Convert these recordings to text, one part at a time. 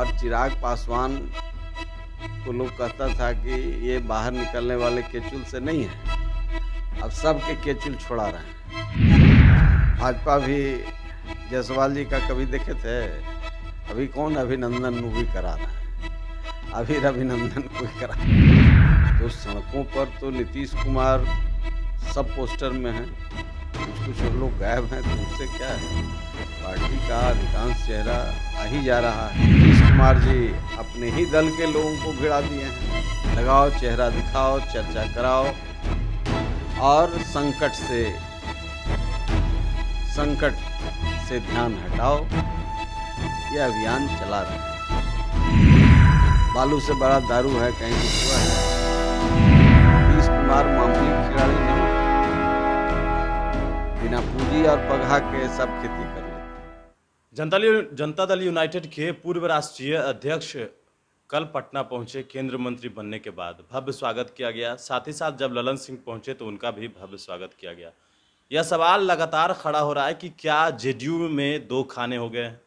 और चिराग पासवान को लोग कहता था कि ये बाहर निकलने वाले केचुल से नहीं है, अब सबके केचुल छुड़ा रहे हैं। भाजपा भी जायसवाल जी का कभी देखे थे? अभी कौन अभिनंदन मूवी करा रहा है, अभी अभिनंदन कोई करा रहा है। तो सड़कों पर तो नीतीश कुमार सब पोस्टर में हैं, कुछ लोग गायब हैं, तो उससे क्या है? पार्टी का अधिकांश चेहरा आ ही जा रहा है। नीतीश कुमार जी अपने ही दल के लोगों को भिड़ा दिए हैं। लगाओ, चेहरा दिखाओ, चर्चा कराओ और संकट से ध्यान हटाओ, यह अभियान चला रहे हैं। बालू से बड़ा दारू है, कहीं कुछ हुआ है? नीतीश कुमार मामूली खिलाड़ी नहीं, बिना पूंजी और पगहा के सब खेती कर लेते। जनता दल यूनाइटेड के पूर्व राष्ट्रीय अध्यक्ष कल पटना पहुंचे। केंद्रीय मंत्री बनने के बाद भव्य स्वागत किया गया। साथ ही साथ जब ललन सिंह पहुंचे तो उनका भी भव्य स्वागत किया गया। यह सवाल लगातार खड़ा हो रहा है कि क्या जेडीयू में दो खाने हो गए हैं।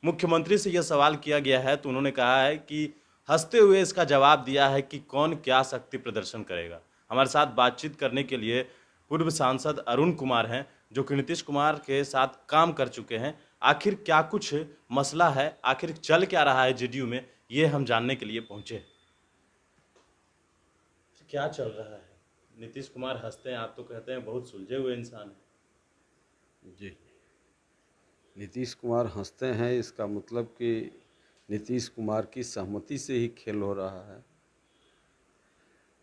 मुख्यमंत्री से यह सवाल किया गया है तो उन्होंने कहा है कि हंसते हुए इसका जवाब दिया है कि कौन क्या शक्ति प्रदर्शन करेगा। हमारे साथ बातचीत करने के लिए पूर्व सांसद अरुण कुमार हैं, जो कि नीतीश कुमार के साथ काम कर चुके हैं। आखिर क्या कुछ मसला है, आखिर चल क्या रहा है जेडीयू में, ये हम जानने के लिए पहुंचे। क्या चल रहा है? नीतीश कुमार हंसते हैं, आप तो कहते हैं बहुत सुलझे हुए इंसान हैं। जी, नीतीश कुमार हंसते हैं, इसका मतलब कि नीतीश कुमार की सहमति से ही खेल हो रहा है।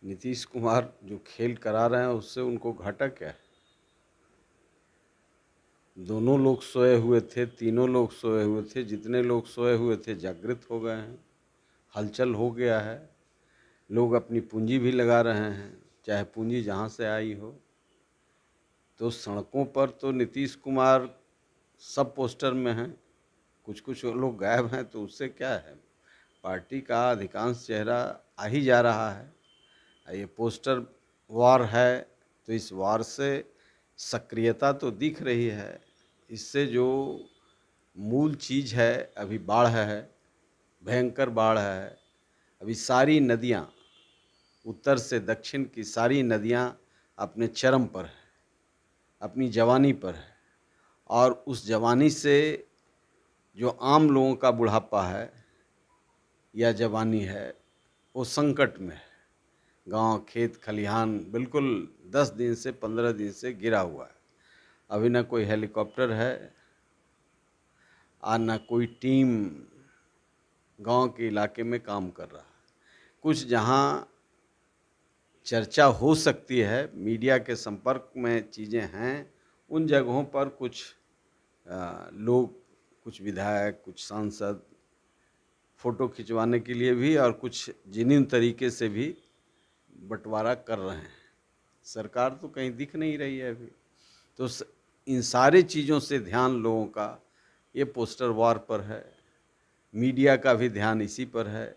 नीतीश कुमार जो खेल करा रहे हैं उससे उनको घाटा क्या है? दोनों लोग सोए हुए थे, तीनों लोग सोए हुए थे, जितने लोग सोए हुए थे जागृत हो गए हैं, हलचल हो गया है। लोग अपनी पूंजी भी लगा रहे हैं, चाहे पूंजी जहाँ से आई हो। तो सड़कों पर तो नीतीश कुमार सब पोस्टर में हैं, कुछ लोग गायब हैं, तो उससे क्या है? पार्टी का अधिकांश चेहरा आ ही जा रहा है। ये पोस्टर वार है तो इस वार से सक्रियता तो दिख रही है। इससे जो मूल चीज़ है, अभी बाढ़ है, भयंकर बाढ़ है। अभी सारी नदियाँ, उत्तर से दक्षिण की सारी नदियाँ अपने चरम पर है, अपनी जवानी पर है। और उस जवानी से जो आम लोगों का बुढ़ापा है या जवानी है, वो संकट में है। गांव, खेत, खलिहान बिल्कुल 10 दिन से 15 दिन से गिरा हुआ है। अभी ना कोई हेलीकॉप्टर है और ना कोई टीम गांव के इलाके में काम कर रहा है। कुछ जहां चर्चा हो सकती है, मीडिया के संपर्क में चीज़ें हैं, उन जगहों पर कुछ लोग, कुछ विधायक, कुछ सांसद फ़ोटो खिंचवाने के लिए भी और कुछ जेन्युइन तरीके से भी बंटवारा कर रहे हैं। सरकार तो कहीं दिख नहीं रही है अभी। तो इन सारी चीज़ों से ध्यान लोगों का ये पोस्टर वार पर है, मीडिया का भी ध्यान इसी पर है।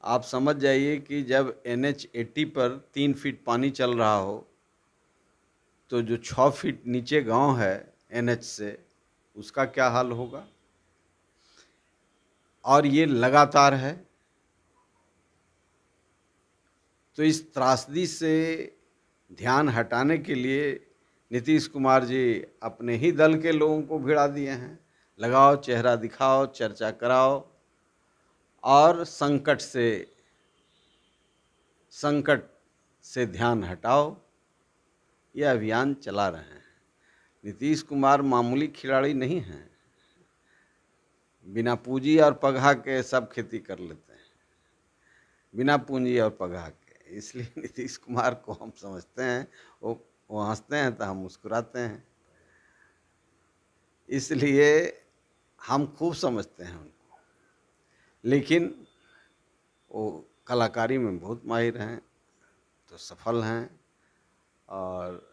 आप समझ जाइए कि जब NH 80 पर 3 फीट पानी चल रहा हो तो जो 6 फीट नीचे गांव है NH से, उसका क्या हाल होगा? और ये लगातार है। तो इस त्रासदी से ध्यान हटाने के लिए नीतीश कुमार जी अपने ही दल के लोगों को भिड़ा दिए हैं। लगाओ, चेहरा दिखाओ, चर्चा कराओ और संकट से ध्यान हटाओ, यह अभियान चला रहे हैं। नीतीश कुमार मामूली खिलाड़ी नहीं हैं, बिना पूंजी और पगहा के सब खेती कर लेते हैं, बिना पूंजी और पगहा के। इसलिए नीतीश कुमार को हम समझते हैं, वो हंसते हैं तो हम मुस्कुराते हैं। इसलिए हम खूब समझते हैं उनको। लेकिन वो कलाकारी में बहुत माहिर हैं, तो सफल हैं और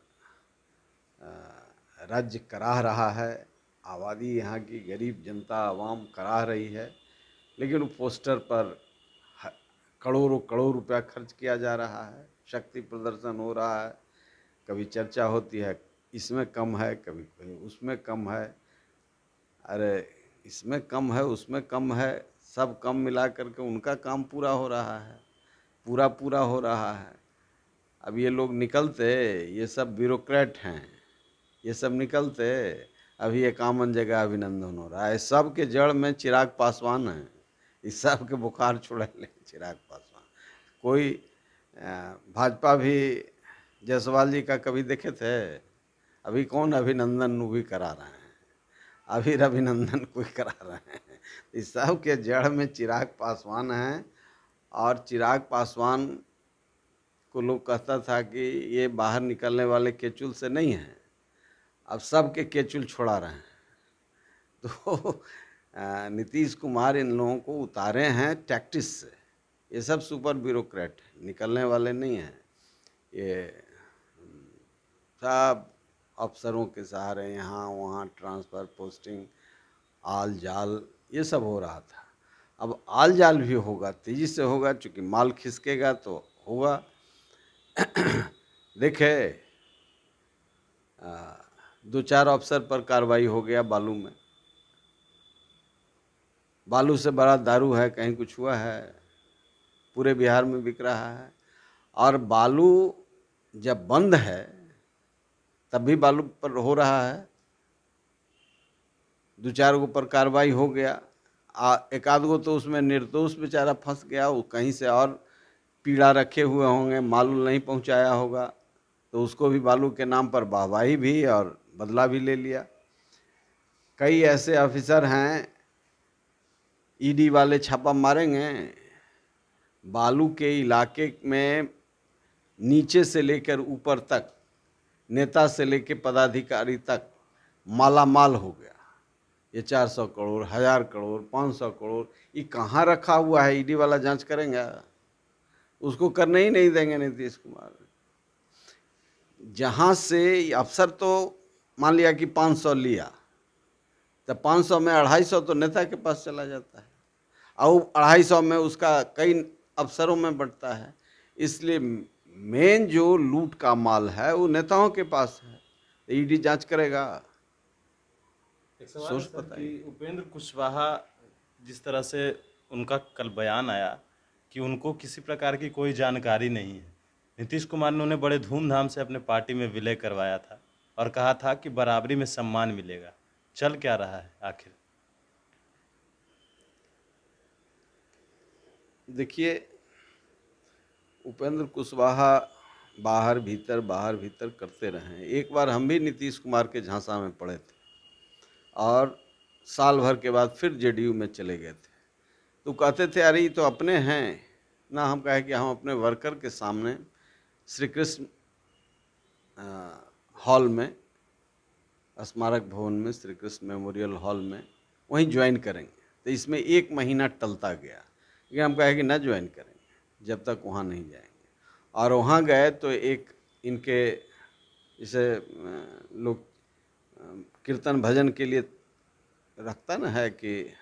राज्य कराह रहा है। आबादी, यहाँ की गरीब जनता, आवाम कराह रही है। लेकिन वो पोस्टर पर करोड़ों करोड़ रुपया खर्च किया जा रहा है, शक्ति प्रदर्शन हो रहा है, कभी चर्चा होती है इसमें कम है, कभी उसमें कम है। अरे इसमें कम है, उसमें कम है, सब कम मिला करके उनका काम पूरा हो रहा है, पूरा हो रहा है। अब ये लोग निकलते, ये सब ब्यूरोक्रेट हैं, ये सब निकलते, अभी एक आमन जगह अभिनंदन हो रहा है। सब के जड़ में चिराग पासवान है, इस सब के बुखार छुड़ा ले चिराग पासवान। कोई भाजपा भी जायसवाल जी का कभी देखे थे? अभी कौन अभिनंदन भी करा रहे हैं, अभी अभिनंदन कोई करा रहे हैं। इस सब के जड़ में चिराग पासवान हैं। और चिराग पासवान को लोग कहता था कि ये बाहर निकलने वाले केचुल से नहीं हैं, अब सब के केचुल छोड़ा रहे हैं। तो नीतीश कुमार इन लोगों को उतारे हैं टैक्टिस से। ये सब सुपर ब्यूरोक्रेट निकलने वाले नहीं हैं, ये सब अफसरों के सहारे यहाँ वहाँ ट्रांसफ़र, पोस्टिंग, आल जाल, ये सब हो रहा था। अब आल जाल भी होगा, तेज़ी से होगा, चूँकि माल खिसकेगा तो होगा। देखे 2-4 अफसर पर कार्रवाई हो गया बालू में। बालू से बड़ा दारू है, कहीं कुछ हुआ है? पूरे बिहार में बिक रहा है। और बालू जब बंद है तब भी बालू पर हो रहा है। 2-4 गो पर कार्रवाई हो गया, एक आध गो तो उसमें निर्दोष बेचारा फंस गया, वो कहीं से और पीड़ा रखे हुए होंगे, मालूम नहीं पहुंचाया होगा, तो उसको भी बालू के नाम पर वाहवाही भी और बदला भी ले लिया। कई ऐसे ऑफिसर हैं, ईडी वाले छापा मारेंगे, बालू के इलाके में नीचे से लेकर ऊपर तक, नेता से लेकर पदाधिकारी तक माला माल हो गया। ये 400 करोड़, 1000 करोड़, 500 करोड़, ये कहाँ रखा हुआ है? ईडी वाला जांच करेंगे? उसको करने ही नहीं देंगे नीतीश कुमार। जहाँ से अफसर तो मान लिया कि 500 लिया, तो 500 में 250 तो नेता के पास चला जाता है, और 250 में उसका कई अफसरों में बढ़ता है। इसलिए मेन जो लूट का माल है वो नेताओं के पास है, ईडी जांच करेगा। एक सवाल सर कि उपेंद्र कुशवाहा, जिस तरह से उनका कल बयान आया कि उनको किसी प्रकार की कोई जानकारी नहीं है, नीतीश कुमार ने उन्हें बड़े धूमधाम से अपने पार्टी में विलय करवाया था और कहा था कि बराबरी में सम्मान मिलेगा। चल क्या रहा है आखिर? देखिए, उपेंद्र कुशवाहा बाहर भीतर करते रहे। एक बार हम भी नीतीश कुमार के झांसा में पड़े थे और साल भर के बाद फिर जेडीयू में चले गए थे। तो कहते थे अरे ये तो अपने हैं ना। हम कहे कि हम अपने वर्कर के सामने श्री कृष्ण हॉल में, स्मारक भवन में, श्री कृष्ण मेमोरियल हॉल में वहीं ज्वाइन करेंगे। तो इसमें 1 महीना टलता गया, लेकिन हम कहे कि न ज्वाइन करेंगे जब तक वहाँ नहीं जाएंगे। और वहाँ गए तो एक इनके जैसे लोग कीर्तन भजन के लिए रखता ना है कि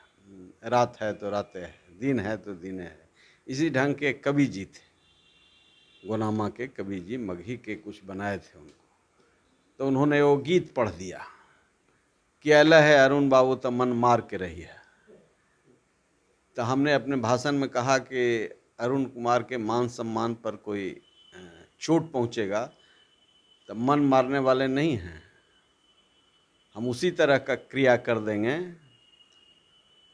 रात है तो रात है, दिन है तो दिन है, इसी ढंग के कवि जी थे, गोनामा के कवि जी, मगही के कुछ बनाए थे उनको। तो उन्होंने वो गीत पढ़ दिया कि अला है अरुण बाबू तो मन मार के रही है। तो हमने अपने भाषण में कहा कि अरुण कुमार के मान सम्मान पर कोई चोट पहुंचेगा तो मन मारने वाले नहीं हैं, हम उसी तरह का क्रिया कर देंगे।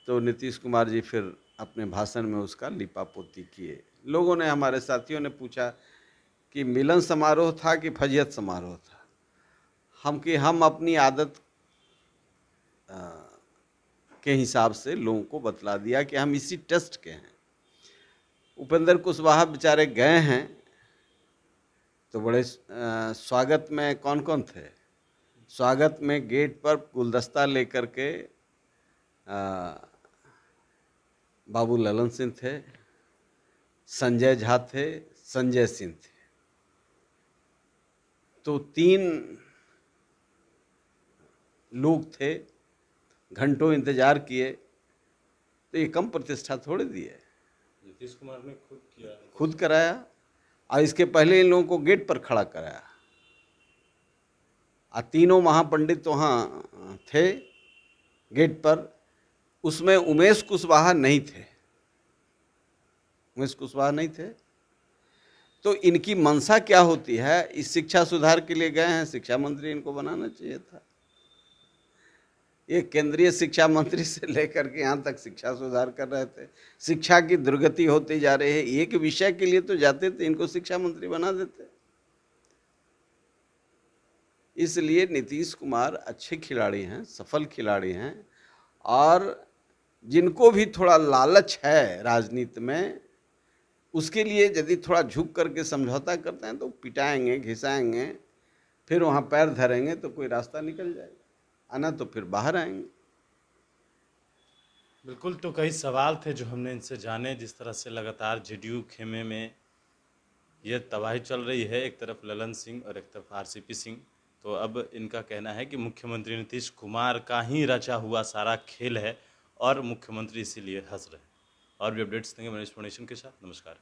तो नीतीश कुमार जी फिर अपने भाषण में उसका लिपापोती किए। लोगों ने, हमारे साथियों ने पूछा कि मिलन समारोह था कि फजियत समारोह था। हम अपनी आदत के हिसाब से लोगों को बतला दिया कि हम इसी टेस्ट के हैं। उपेंद्र कुशवाहा बेचारे गए हैं तो बड़े स्वागत में कौन कौन थे? स्वागत में गेट पर गुलदस्ता लेकर के बाबू ललन सिंह थे, संजय झा थे, संजय सिंह थे। तो 3 लोग थे, घंटों इंतजार किए। तो ये कम प्रतिष्ठा थोड़ी दी है, नीतीश कुमार ने खुद किया, खुद कराया। और इसके पहले इन लोगों को गेट पर खड़ा कराया। और 3 महापंडित वहाँ थे गेट पर, उसमें उमेश कुशवाहा नहीं थे। उमेश कुशवाहा नहीं थे। तो इनकी मंशा क्या होती है? इस शिक्षा सुधार के लिए गए हैं, शिक्षा मंत्री इनको बनाना चाहिए था। ये केंद्रीय शिक्षा मंत्री से लेकर के यहाँ तक शिक्षा सुधार कर रहे थे। शिक्षा की दुर्गति होती जा रही है, एक विषय के लिए तो जाते थे, इनको शिक्षा मंत्री बना देते। इसलिए नीतीश कुमार अच्छे खिलाड़ी हैं, सफल खिलाड़ी हैं, और जिनको भी थोड़ा लालच है राजनीति में, उसके लिए यदि थोड़ा झुक करके समझौता करते हैं तो पिटाएंगे, घिसाएंगे, फिर वहाँ पैर धरेंगे तो कोई रास्ता निकल जाएगा, आना तो फिर बाहर आएंगे। बिल्कुल, तो कई सवाल थे जो हमने इनसे जाने, जिस तरह से लगातार जेडीयू खेमे में ये तबाही चल रही है, एक तरफ ललन सिंह और एक तरफ आरसीपी सिंह। तो अब इनका कहना है कि मुख्यमंत्री नीतीश कुमार का ही रचा हुआ सारा खेल है और मुख्यमंत्री इसीलिए हंस रहे हैं। और भी अपडेट्स देंगे मनीष फाउंडेशन के साथ। नमस्कार।